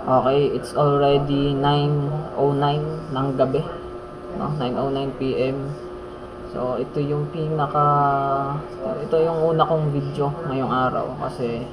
Okay, it's already 9:09 ng gabi, no? 9:09 PM. So, ito yung una kong video ngayong araw kasi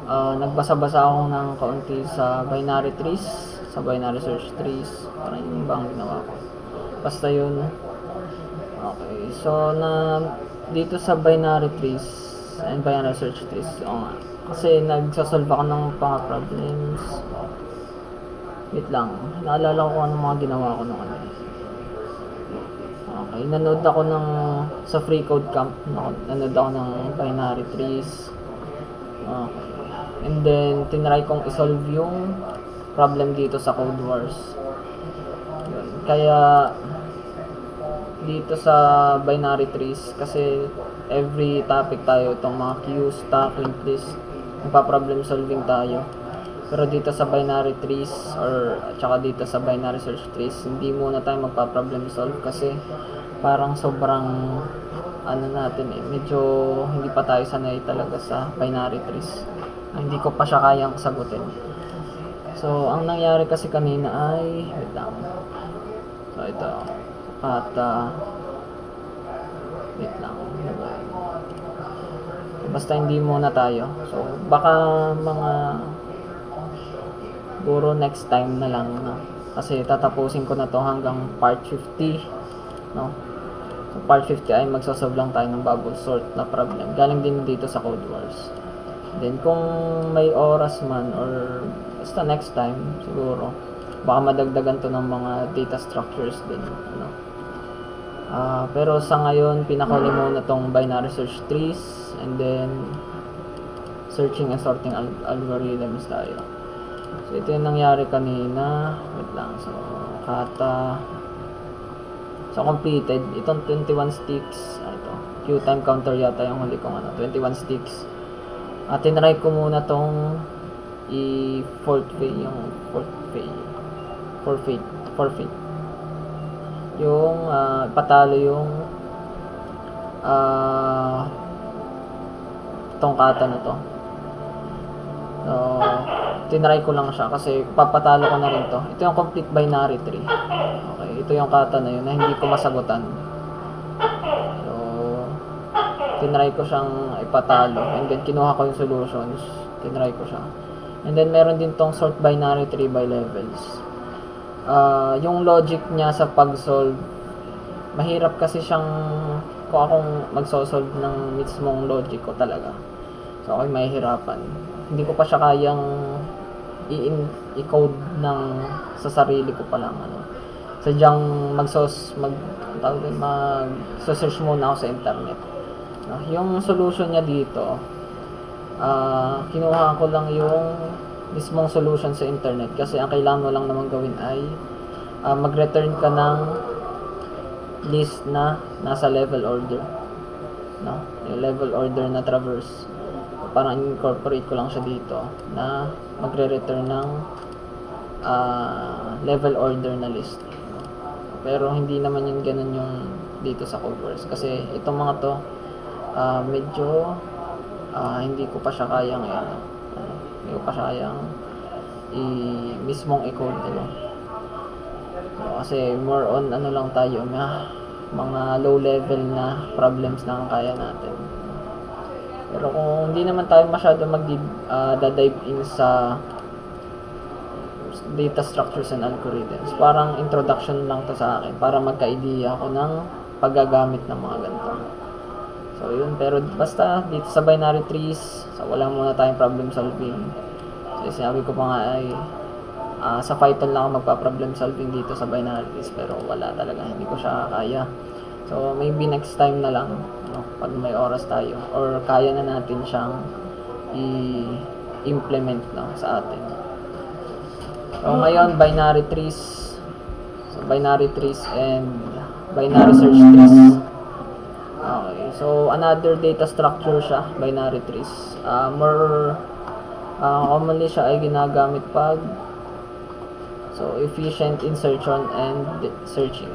nagbasa-basa ako ng kaunti sa binary trees, sa binary search trees. Parang yun ba ang ginawa ko? Basta yun. Okay, so dito sa binary trees and binary search trees, nga. Kasi nagsasolve ako ng mga problems. Wait lang, naalala ko anong mga ginawa ko nung ano. Okay, nanood ako sa free code camp, nanood ako ng binary trees. Okay. And then, tinry kong isolve yung problem dito sa Code Wars. Yun. Kaya, dito sa binary trees, kasi every topic tayo, itong mga queues, stack, linked list, magpa-problem solving tayo. Pero dito sa binary trees, tsaka dito sa binary search trees, hindi muna tayo magpa-problem solve kasi parang sobrang medyo hindi pa tayo sanay talaga sa binary trees. Hindi ko pa siya kayang sagutin. So, ang nangyari kasi kanina ay, wait lang. So, ito. Wait lang. Basta hindi muna tayo. So, baka siguro next time na lang, no? Kasi tatapusin ko na to hanggang part 50, no? So, part 50 ay magsasolve lang tayo ng bubble sort na problem. Galing din dito sa Code Wars. Then, kung may oras man or basta next time, siguro, baka madagdagan to ng mga data structures din, ano? Pero sa ngayon, pinakuli muna tong binary search trees and then searching and sorting algorithms tayo. So, ito yung nangyari kanina. Wait lang. So, completed. Itong 21 sticks. Ito. Queue time counter yata yung huli kong 21 sticks. Tinry ko muna tong forfeit. Yung patalo yung tongkata na to. So, tinry ko lang siya kasi papatalo ko na rin to. Ito yung complete binary tree. Okay, ito yung kata na yun na hindi ko masagutan. So, tinry ko siyang ipatalo and then kinuha ko yung solutions. Tinry ko siya. And then meron din tong sort binary tree by levels. Yung logic niya sa pag-solve, mahirap kasi siyang kung akong magsosolve ng mismong logic ko talaga. So, ako'y mahihirapan. Hindi ko pa siya kayang i-code sa sarili ko pa lang, sadyang mag-search muna ako sa internet. Yung solution niya dito, kinuha ko lang yung mismong solution sa internet kasi ang kailangan mo lang naman gawin ay mag-return ka ng list na nasa level order, yung level order na traverse. Parang incorporate ko lang siya dito na magre-return ng level order na list. Pero hindi naman yung ganun yung dito sa Code Wars kasi itong mga to medyo hindi ko pa siya kayang hindi ko pa siya kayang mismong i-code So, kasi more on lang tayo, mga low level na problems lang ang kaya natin. Pero kung hindi naman tayo masyado dive in sa data structures and algorithms, parang introduction lang to sa akin para magka-idea ako ng paggagamit ng mga ganito. So yun, pero basta dito sa binary trees, so wala muna tayong problem solving. So sinabi ko pa nga ay sa Python lang ako magpa-problem solving dito sa binary trees, pero wala talaga, hindi ko siya kaya. So maybe next time na lang, pag may oras tayo or kaya na natin siyang i-implement sa atin. So ngayon, binary trees. So binary trees and binary search trees. Okay, so another data structure siya, binary trees. More commonly siya ay ginagamit pag efficient insertion and searching.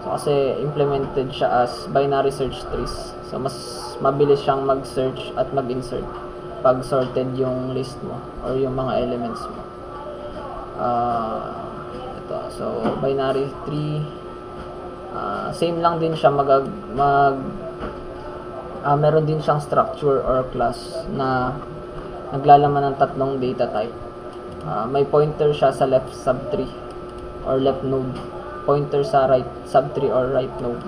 So kasi implemented siya as binary search trees. So mas mabilis siyang mag-search at mag-insert. pag sorted yung list mo or yung mga elements mo. Ito, so binary tree, same lang din siya, meron din siyang structure or class na naglalaman ng tatlong data type. May pointer siya sa left subtree or left node, pointer sa right subtree or right node,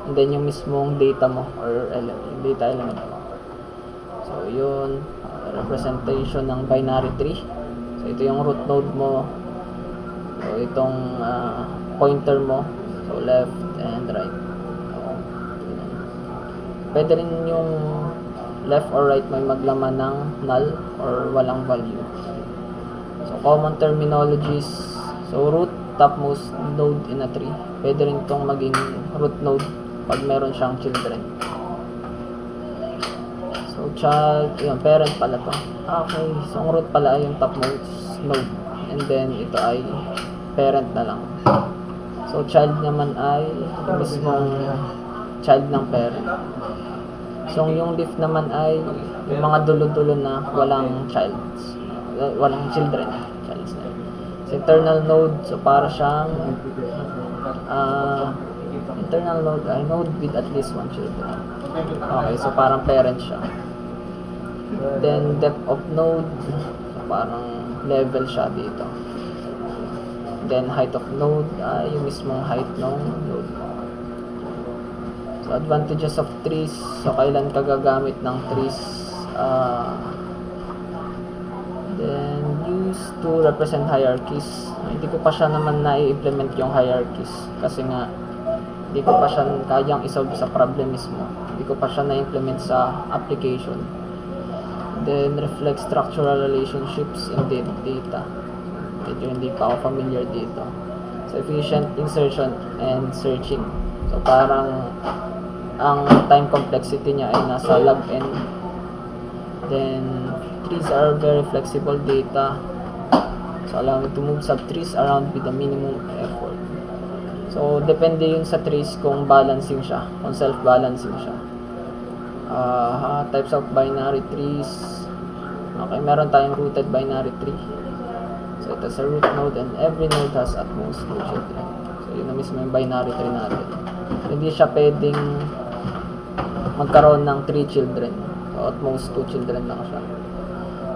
and then yung mismong data mo or yung data element mo. So yun, representation ng binary tree. So ito yung root node mo, so itong pointer mo, so left and right. Pwede rin yung left or right may maglaman ng null or walang value. So common terminologies, so root, topmost node in a tree. Pwede rin itong maging root node pag meron siyang children. So child, yun, parent pala to. Okay, so ang root pala ay yung topmost node, and then ito ay parent na lang. So child naman ay yung mismong child ng parent. So yung leaf naman ay yung mga dulo-dulo na walang childs, walang children. So internal node, so para siyang internal node ay node with at least one children. Okay, so parang parent siya. Then depth of node, so parang level siya dito. Then height of node ay yung mismong height ng node. So advantages of trees, so kailan ka gagamit ng trees, then used to represent hierarchies. Hindi ko pa siya naman na-implement yung hierarchies kasi nga hindi ko pa siya kayang isolve sa problem mismo, hindi ko pa siya na-implement sa application. Then reflect structural relationships in data. Medyo hindi pa ako familiar dito. So efficient insertion and searching, so parang ang time complexity niya ay nasa log n. Then trees are very flexible data, so allow me to move subtrees around with the minimum effort. So depende yun sa trees kung balancing siya, kung self-balancing siya. Types of binary trees. Okay, meron tayong rooted binary tree. So ito sa root node, and every node has at most 2 children. So yun na mismo yung binary tree natin. Hindi siya pwedeng magkaroon ng 3 children. So at most 2 children lang siya.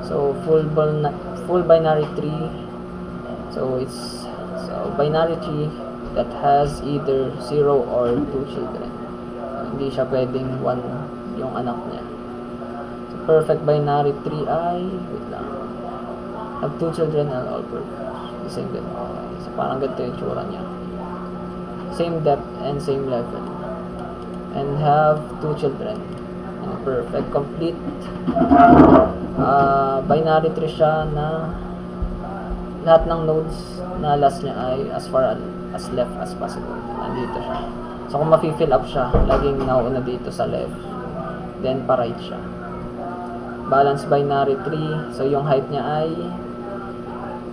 So full binary tree. So it's binary tree that has either 0 or 2 children. So, hindi siya pwedeng 1 yung anak niya. So perfect binary tree ay have 2 children and all perfect. The same din. So parang ganito yung tsura niya. Same depth and same level. And have 2 children. And perfect, complete binary tree siya na lahat ng nodes na last niya ay as far as left as possible. Nandito siya. So kung ma-fill up siya, laging nauna dito sa left. Then pa-right siya. Balanced binary tree. So yung height niya ay,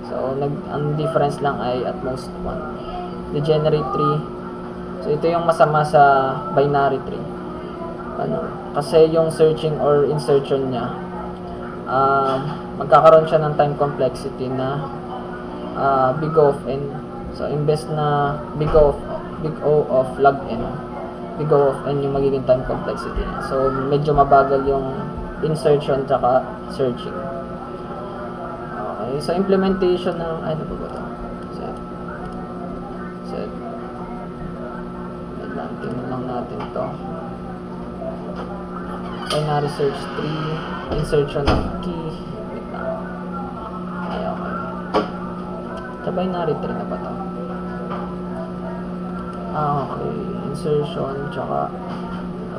so ang difference lang ay at most 1. Degenerate tree. So ito yung masama sa binary tree. Kasi yung searching or insertion niya, magkakaroon siya ng time complexity na big O of n. So imbes na big O of log n, big O of n yung magiging time complexity niya. So medyo mabagal yung insertion tsaka searching. Okay, so implementation ng ano ba ito? Set. Tingnan lang natin to. Binary search tree, insertion of key. Wait lang. Okay. Sa binary tree na ba to? Okay. Insertion, tsaka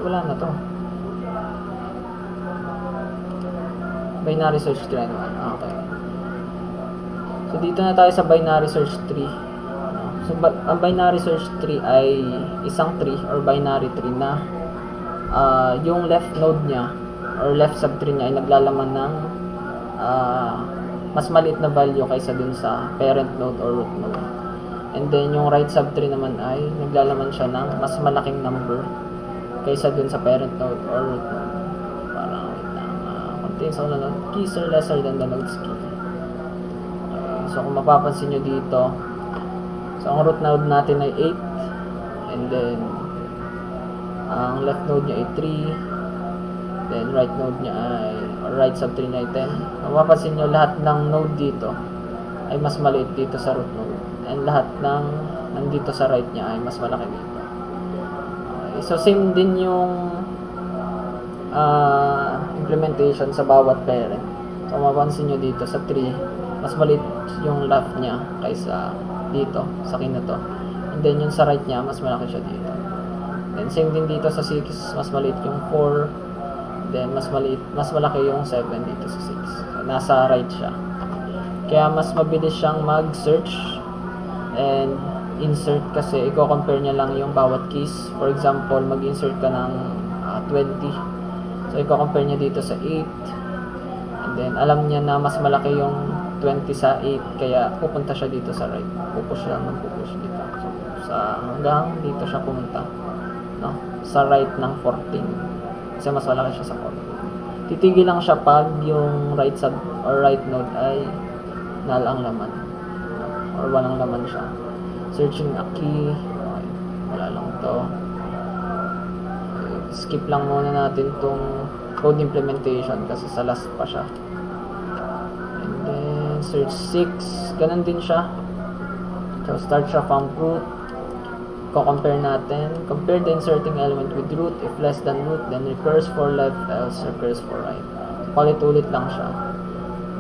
wala na to. Binary search tree naman. Okay. So dito na tayo sa binary search tree. So ang binary search tree ay isang tree or binary tree na yung left node niya or left subtree niya ay naglalaman ng mas maliit na value kaysa dun sa parent node or root node. And then yung right subtree naman ay naglalaman siya ng mas malaking number kaysa dun sa parent node or root node. Parang wait lang, contains all the keys are lesser than the nodes key. Okay, so kung mapapansin nyo dito, so ang root node natin ay 8, and then ang left node niya ay 3, then right node niya ay, or right sub 3 niya ay 10. Mapapansin nyo, lahat ng node dito ay mas maliit dito sa root node, and lahat ng nandito sa right niya ay mas malaki dito. Okay, so same din yung implementation sa bawat parent. So mapapansin nyo dito sa 3, mas maliit yung left niya kaysa dito sa kin na to, and then yung sa right niya mas malaki siya dito. Then same din dito sa 6, mas maliit yung 4, then mas malaki yung 7 dito sa 6. So nasa right siya, kaya mas mabilis siyang mag-search and insert kasi i-compare niya lang yung bawat keys. For example, mag-insert ka ng 20, so i-compare niya dito sa 8, and then alam niya na mas malaki yung 20 sa 8, kaya pupunta siya dito sa right, pupush dito, so sa hanggang dito siya pumunta, no, sa right ng 14 kasi mas malaki siya sa 14. Titigil lang siya pag yung right sub or right node ay null ang laman, or walang laman siya. Searching a key, okay, wala lang to. Skip lang muna natin tong code implementation kasi sa last pa siya. And then search 6, ganun din siya. So start siya from root, compare natin, compare the inserting element with root. If less than root, then recurse for left, else recurse for right. Paulit-ulit lang siya.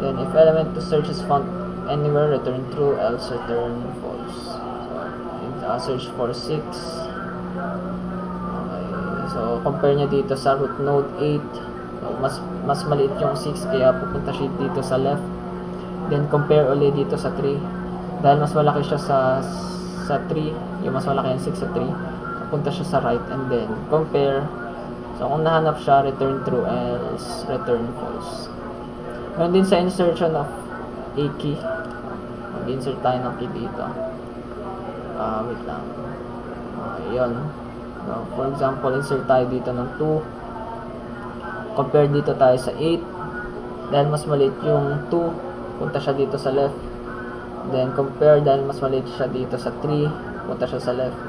Then if element to search is found anywhere, return true, else return false. So search for 6. So, compare niya dito sa root node 8. So, mas maliit yung 6, kaya pupunta siya dito sa left. Then, compare ulit dito sa 3. Dahil mas malaki siya sa 3, yung mas malaki yung 6 sa 3, pupunta siya sa right, and then, compare. So, kung nahanap siya, return true, else return false. Ngayon din sa insertion of a key. Mag-insert tayo ng key dito. Wait lang. Yun. So, for example, insert tayo dito ng 2. Compare dito tayo sa 8. Dahil mas maliit yung 2, punta siya dito sa left. Then compare, dahil mas maliit siya dito sa 3, punta siya sa left.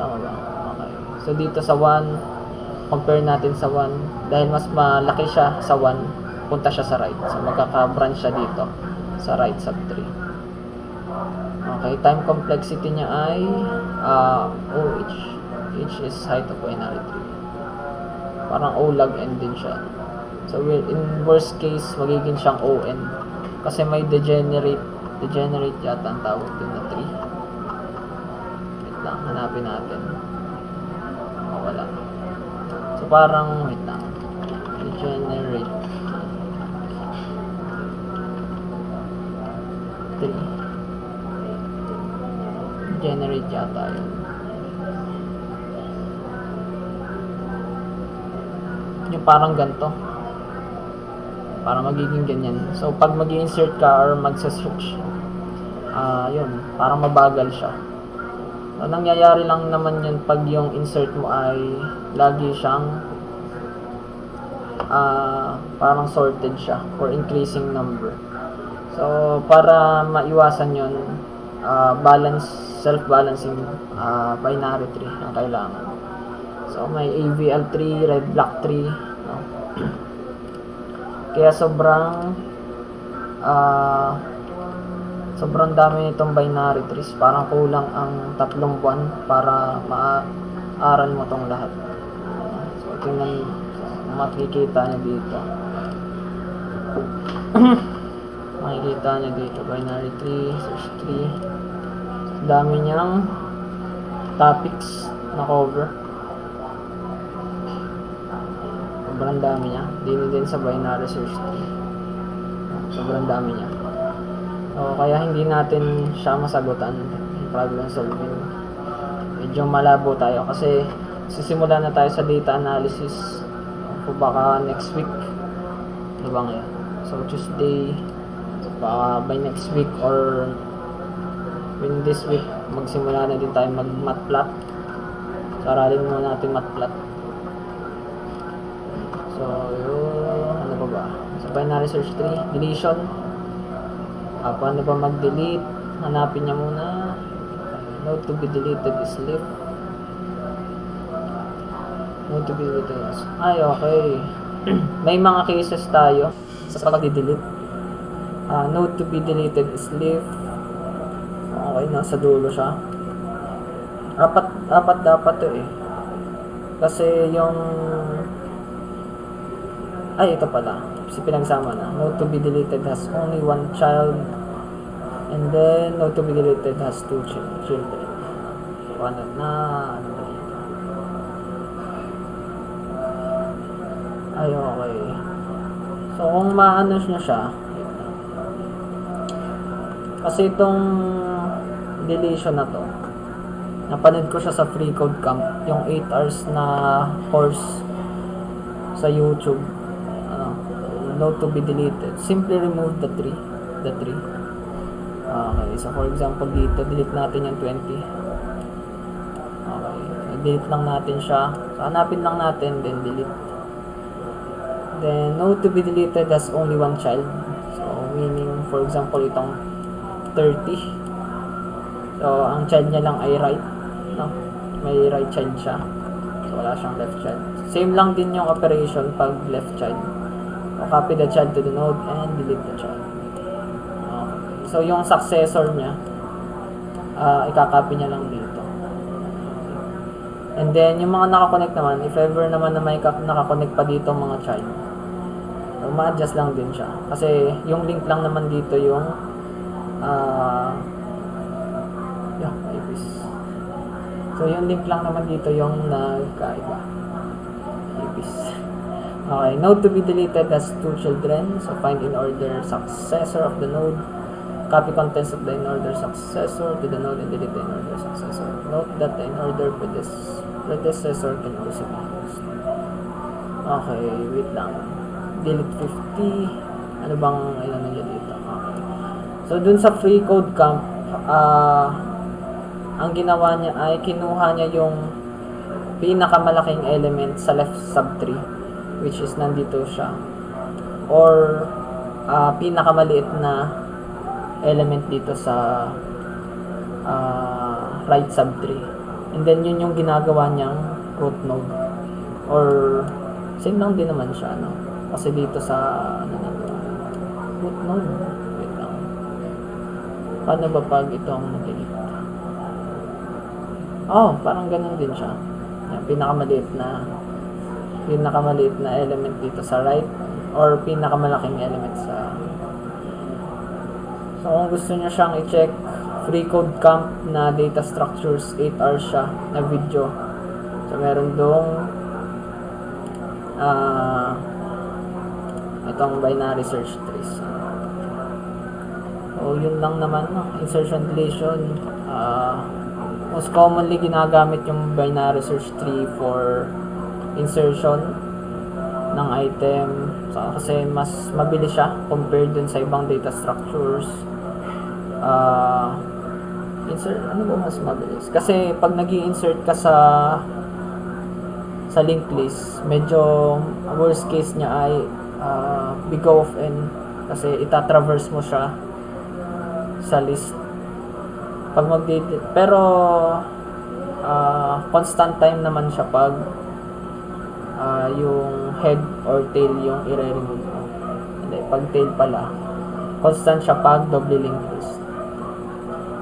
Tama ba? Okay. So dito sa 1, compare natin sa 1. Dahil mas malaki siya sa 1, punta siya sa right. So magkaka-branch siya dito sa right sub 3. Okay, time complexity niya ay OH. H is height of binary tree. Parang O log n din siya. So in worst case, magiging siyang ON. Kasi may degenerate yata ang tawag din na 3. Wait lang, hanapin natin. Wala. So parang, wait lang. Degenerate 3. Generate yata yun. Yung parang ganito, para magiging ganyan. So pag mag-insert ka or magsa-search, yun, parang mabagal siya. So, nangyayari lang naman yun pag yung insert mo ay lagi siyang parang sorted siya for increasing number. So para maiwasan yun, self-balancing binary tree ang kailangan. So may AVL tree, red black tree, no? Kaya sobrang dami nitong binary trees, parang kulang ang 3 buwan para maaral mo tong lahat. So tingnan, makikita nyo dito. Makikita nyo dito, binary tree, search tree. Dami niyang topics na cover. Sobrang dami niya. Din sa binary search tree. Sobrang dami niya. So, kaya hindi natin siya masagutan yung problem solving. Medyo malabo tayo kasi sisimula na tayo sa data analysis. So, baka next week. Ano ba ngayon? So, Tuesday. Baka by next week or in this week, magsimula na din tayo mag-matplot. So, aralin muna natin matplot. So, So, yun, ano ba ba? Sa binary search tree, deletion. Paano ba mag-delete? Hanapin niya muna. Node to be deleted is left. Node to be deleted is... Ay, okay. May mga cases tayo sa pag-delete. Node to be deleted is left. Okay, nasa dulo siya. Apat dapat to eh. Kasi yung... Ay, ito pala. Kasi pinagsama na. Node to be deleted has only one child. And then, node to be deleted has two children. So, ano ba dito? Ay, okay. So, kung maano niya siya, kasi itong deletion na to, napanood ko siya sa Free Code Camp, yung 8 hours na course sa YouTube. Node to be deleted. Simply remove the tree. Okay, so for example dito, delete natin yung 20. Okay, delete lang natin siya. So, hanapin lang natin, then delete. Then, node to be deleted has only one child. So, meaning, for example, itong 30. So, ang child niya lang ay right. No? May right child siya. So, wala siyang left child. Same lang din yung operation pag left child. So, copy the child to the node and delete the child. Okay. So, yung successor niya, ikakopy niya lang dito. And then, yung mga nakakonect naman, if ever naman na may nakakonect pa dito mga child, so, ma-adjust lang din siya. Kasi, yung link lang naman dito yung so, yung link lang naman dito yung nagkaiba. Okay, node to be deleted has two children. So, find in order successor of the node. Copy contents of the in order successor to the node and delete the in order successor. Note that the in order predecessor can also be used. Okay, wait lang. Delete 50. Ano bang inano niya dito? Okay. So, dun sa Free Code Camp, ang ginawa niya ay kinuha niya yung pinakamalaking element sa left subtree, which is nandito siya, or pinakamaliit na element dito sa right subtree, and then yun yung ginagawa niyang root node, or same lang din naman siya, no? Kasi dito sa root node, wait lang, paano ba pag ito ang delete? Parang ganun din siya. Yung pinakamaliit na element dito sa right, or pinakamalaking element sa... So, kung gusto niyo siyang i-check, Free Code Camp na data structures, 8 hours siya na video. So, meron dong itong binary search trees. So, yun lang naman, no? Insertion, deletion. Most commonly ginagamit yung binary search tree for insertion ng item. So, kasi mas mabilis siya compared dun sa ibang data structures. Ano ba mas mabilis? Kasi pag nag-i-insert ka sa linked list, medyo worst case niya ay big O of n, kasi itatraverse mo siya sa list pag pero constant time naman siya pag yung head or tail yung i-remove mo. Hindi, pag tail pala, constant siya pag double linked list.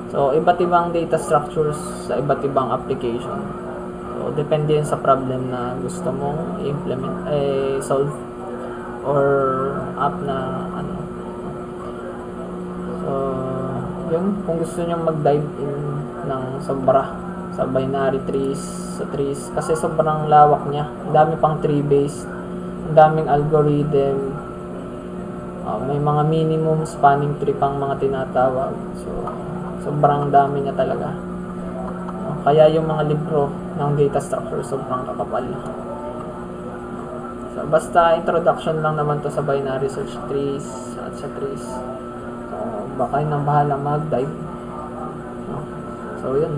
So, iba't ibang data structures sa iba't ibang application. So, depende yun sa problem na gusto mong i-implement, solve, or app na ano. So, yun, kung gusto nyo mag-dive in ng sobra sa binary trees, sa trees, kasi sobrang lawak niya. Ang dami pang tree based, ang daming algorithm, may mga minimum spanning tree pang mga tinatawag. So, sobrang dami niya talaga. Kaya yung mga libro ng data structure sobrang kakapal. So, basta introduction lang naman to sa binary search trees at sa trees. So, baka yun ang bahala mag-dive. So, yun.